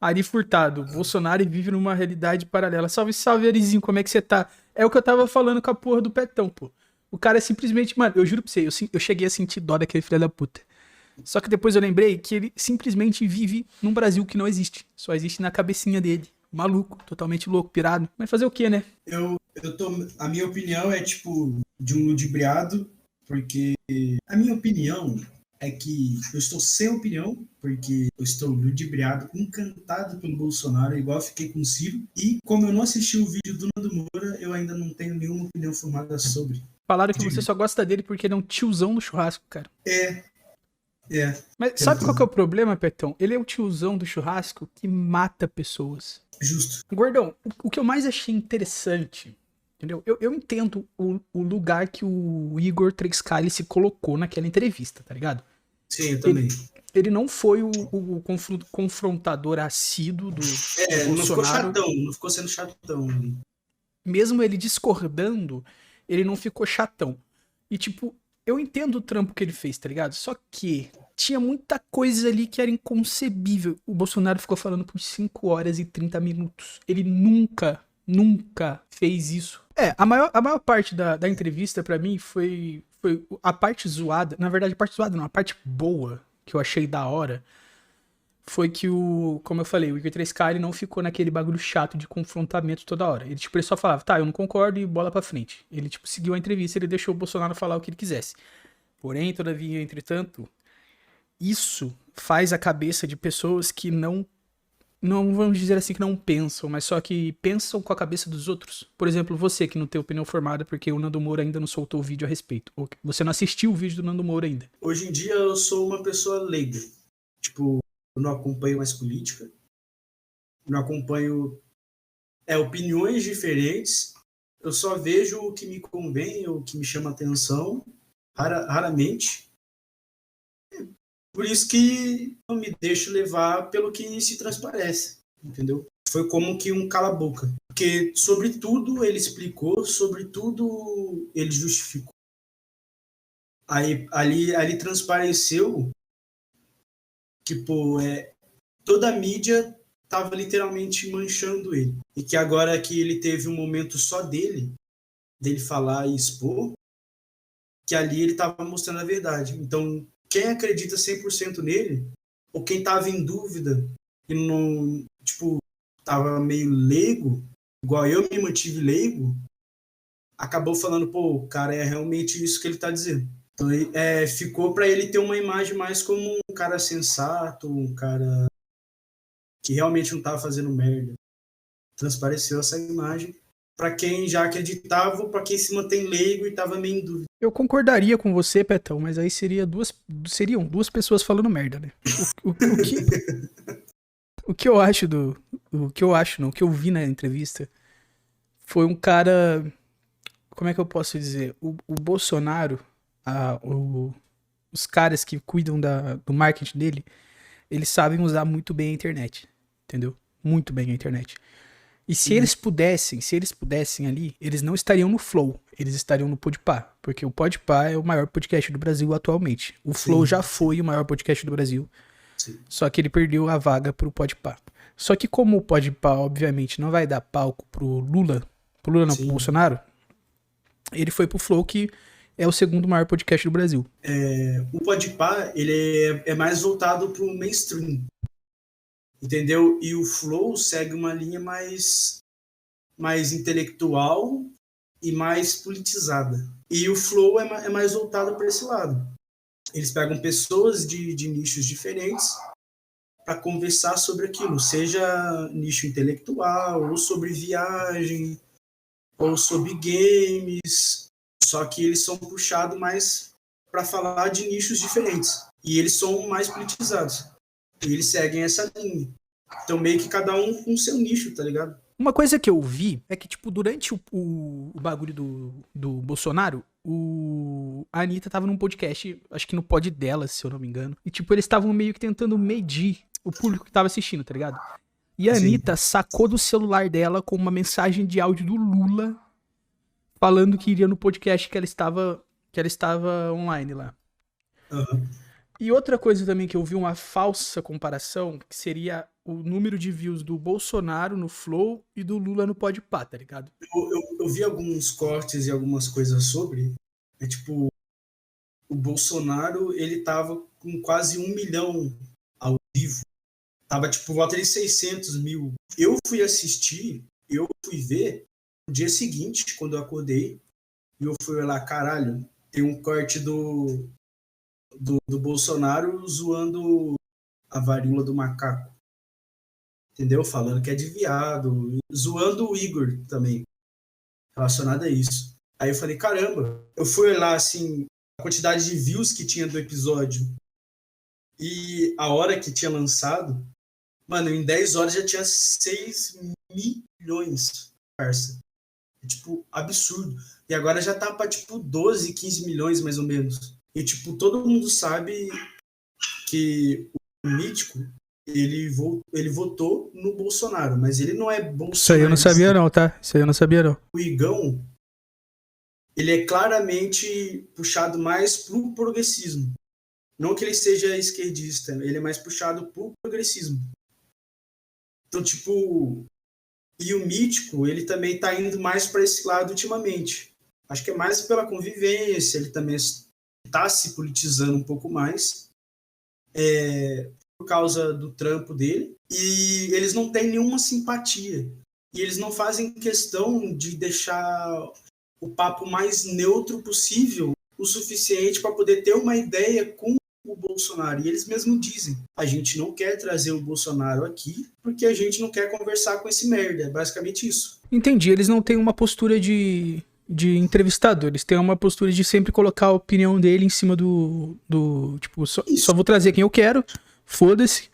Ari Furtado, Bolsonaro vive numa realidade paralela. Salve, salve, Arizinho, como é que você tá? É o que eu tava falando com a porra do Petão, pô. O cara é simplesmente, mano, eu juro pra você, eu cheguei a sentir dó daquele filho da puta. Só que depois eu lembrei que ele simplesmente vive num Brasil que não existe. Só existe na cabecinha dele. Maluco, totalmente louco, pirado. Mas fazer o quê, né? A minha opinião é, tipo, de um ludibriado, porque a minha opinião é que eu estou sem opinião, porque eu estou ludibriado, encantado pelo Bolsonaro, igual eu fiquei com o Ciro. E como eu não assisti o vídeo do Nando Moura, eu ainda não tenho nenhuma opinião formada sobre. Falaram que você só gosta dele porque ele é um tiozão no churrasco, cara. É. Mas sabe qual que é o problema, Petão? Ele é o tiozão do churrasco que mata pessoas. Justo. Gordão, o que eu mais achei interessante, entendeu? Eu entendo o lugar que o Igor 3K se colocou naquela entrevista, tá ligado? Sim, eu também. Ele não foi o confrontador assíduo do Bolsonaro. Não ficou sendo chatão. Mesmo ele discordando, ele não ficou chatão. E tipo, eu entendo o trampo que ele fez, tá ligado? Só que tinha muita coisa ali que era inconcebível. O Bolsonaro ficou falando por 5 horas e 30 minutos. Ele nunca fez isso. A maior parte da entrevista pra mim foi a parte zoada. Na verdade, a parte zoada não, a parte boa que eu achei da hora foi que como eu falei, o Igor 3K ele não ficou naquele bagulho chato de confrontamento toda hora. Ele, tipo, ele só falava, tá, eu não concordo e bola pra frente. Ele, tipo, seguiu a entrevista, ele deixou o Bolsonaro falar o que ele quisesse. Porém, todavia, entretanto, isso faz a cabeça de pessoas que não vamos dizer assim que não pensam, mas só que pensam com a cabeça dos outros. Por exemplo, você que não tem opinião formada porque o Nando Moura ainda não soltou o vídeo a respeito. Ou você não assistiu o vídeo do Nando Moura ainda. Hoje em dia eu sou uma pessoa leiga. Tipo, eu não acompanho mais política. Não acompanho opiniões diferentes. Eu só vejo o que me convém, o que me chama atenção, raramente. Por isso que eu me deixo levar pelo que se transparece, entendeu? Foi como que um cala-boca. Porque sobre tudo ele explicou, sobre tudo ele justificou. Aí ali transpareceu que, pô, toda a mídia estava literalmente manchando ele. E que agora que ele teve um momento só dele falar e expor, que ali ele estava mostrando a verdade. Então, quem acredita 100% nele, ou quem estava em dúvida e não, tipo, estava meio leigo, igual eu me mantive leigo, acabou falando, pô, o cara é realmente isso que ele está dizendo. Então, ficou para ele ter uma imagem mais como um cara sensato, um cara que realmente não estava fazendo merda. Transpareceu essa imagem para quem já acreditava ou para quem se mantém leigo e estava meio em dúvida. Eu concordaria com você, Petão, mas aí seriam duas pessoas falando merda, né? O que eu acho o que eu vi na entrevista foi um cara, como é que eu posso dizer? O Bolsonaro, os caras que cuidam do marketing dele, eles sabem usar muito bem a internet, entendeu? Muito bem a internet. E se eles pudessem ali, eles não estariam no Flow, eles estariam no Podpah, porque o Podpah é o maior podcast do Brasil atualmente. O Flow já foi o maior podcast do Brasil, só que ele perdeu a vaga pro Podpah. Só que como o Podpah, obviamente, não vai dar palco pro Lula não, pro Bolsonaro, ele foi pro Flow, que é o segundo maior podcast do Brasil. O Podpah, ele é mais voltado pro mainstream. Entendeu? E o Flow segue uma linha mais intelectual e mais politizada. E o Flow é mais voltado para esse lado. Eles pegam pessoas de nichos diferentes para conversar sobre aquilo, seja nicho intelectual, ou sobre viagem, ou sobre games. Só que eles são puxados mais para falar de nichos diferentes. E eles são mais politizados. E eles seguem essa linha. Então, meio que cada um com seu nicho, tá ligado? Uma coisa que eu vi é que, tipo, durante o bagulho do Bolsonaro, a Anitta tava num podcast, acho que no pod dela, se eu não me engano. E, tipo, eles estavam meio que tentando medir o público que tava assistindo, tá ligado? E a Anitta sacou do celular dela com uma mensagem de áudio do Lula falando que iria no podcast que ela estava online lá. Uhum. E outra coisa também que eu vi uma falsa comparação, que seria o número de views do Bolsonaro no Flow e do Lula no Podpah, tá ligado? Eu vi alguns cortes e algumas coisas sobre. É tipo, o Bolsonaro, ele tava com quase 1 milhão ao vivo. Tava tipo, volta de 600 mil. Eu fui assistir, eu fui ver no dia seguinte, quando eu acordei, e eu fui lá, caralho, tem um corte do Bolsonaro zoando a varíola do macaco. Entendeu? Falando que é de viado, zoando o Igor também, relacionado a isso. Aí eu falei, caramba, eu fui lá, assim, a quantidade de views que tinha do episódio e a hora que tinha lançado, mano, em 10 horas já tinha 6 milhões, parça. É, tipo, absurdo. E agora já tá pra, tipo, 12, 15 milhões, mais ou menos. E, tipo, todo mundo sabe que o Mítico, ele votou no Bolsonaro, mas ele não é bolsonarista. Isso aí eu não sabia não, tá? Isso aí eu não sabia não. O Igão, ele é claramente puxado mais pro progressismo. Não que ele seja esquerdista, ele é mais puxado pro progressismo. Então, tipo, e o Mítico, ele também tá indo mais para esse lado ultimamente. Acho que é mais pela convivência, ele também tá se politizando um pouco mais. Por causa do trampo dele, e eles não têm nenhuma simpatia. E eles não fazem questão de deixar o papo mais neutro possível, o suficiente para poder ter uma ideia com o Bolsonaro. E eles mesmos dizem, a gente não quer trazer o Bolsonaro aqui porque a gente não quer conversar com esse merda. É basicamente isso. Entendi, eles não têm uma postura de entrevistador, eles têm uma postura de sempre colocar a opinião dele em cima do tipo, só vou trazer quem eu quero, foda-se,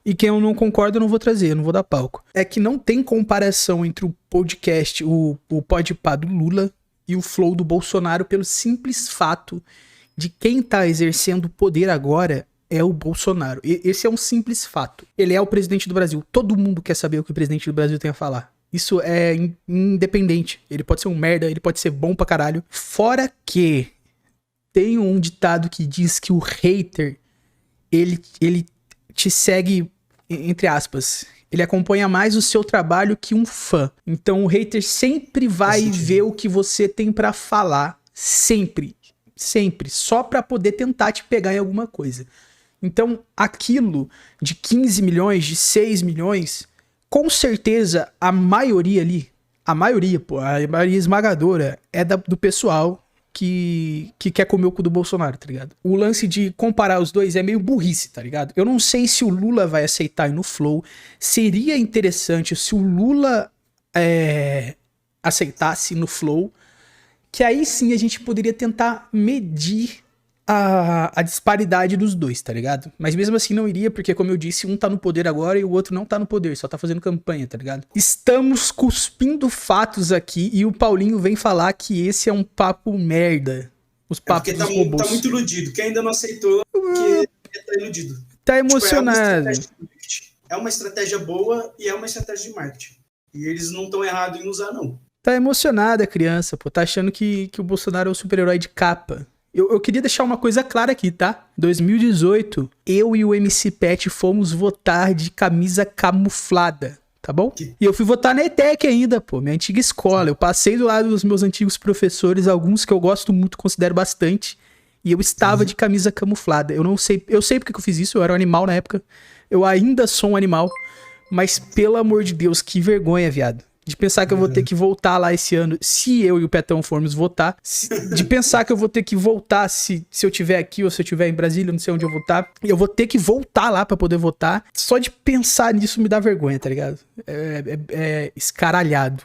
e quem eu não concordo eu não vou trazer, eu não vou dar palco. É que não tem comparação entre o podcast, o Podpah do Lula e o Flow do Bolsonaro pelo simples fato de quem tá exercendo o poder agora é o Bolsonaro. Esse é um simples fato. Ele é o presidente do Brasil. Todo mundo quer saber o que o presidente do Brasil tem a falar. Isso é independente. Ele pode ser um merda, ele pode ser bom pra caralho. Fora que tem um ditado que diz que o hater, ele te segue, entre aspas, ele acompanha mais o seu trabalho que um fã. Então o hater sempre vai ver o que você tem pra falar. Sempre. Sempre. Só pra poder tentar te pegar em alguma coisa. Então aquilo de 15 milhões, de 6 milhões... Com certeza, a maioria ali, a maioria esmagadora é do pessoal que quer comer o cu do Bolsonaro, tá ligado? O lance de comparar os dois é meio burrice, tá ligado? Eu não sei se o Lula vai aceitar ir no Flow. Seria interessante se o Lula aceitasse no Flow, que aí sim a gente poderia tentar medir a disparidade dos dois, tá ligado? Mas mesmo assim não iria, porque como eu disse, um tá no poder agora e o outro não tá no poder, só tá fazendo campanha, tá ligado? Estamos cuspindo fatos aqui e o Paulinho vem falar que esse é um papo merda. Os papos dos robôs. Tá muito iludido. Quem ainda não aceitou, porque tá iludido. Tá emocionado. É uma estratégia boa e é uma estratégia de marketing. E eles não estão errados em usar, não. Tá emocionada a criança, pô. Tá achando que o Bolsonaro é o super-herói de capa. Eu queria deixar uma coisa clara aqui, tá? 2018, eu e o MC Pet fomos votar de camisa camuflada, tá bom? E eu fui votar na ETEC ainda, pô, minha antiga escola. Eu passei do lado dos meus antigos professores, alguns que eu gosto muito, considero bastante, e eu estava de camisa camuflada. Eu sei porque que eu fiz isso, eu era um animal na época. Eu ainda sou um animal, mas pelo amor de Deus, que vergonha, viado. De pensar que eu vou ter que voltar lá esse ano, se eu e o Petão formos votar. De pensar que eu vou ter que voltar se eu tiver aqui ou se eu tiver em Brasília, não sei onde eu vou estar. Eu vou ter que voltar lá pra poder votar. Só de pensar nisso me dá vergonha, tá ligado? É escaralhado.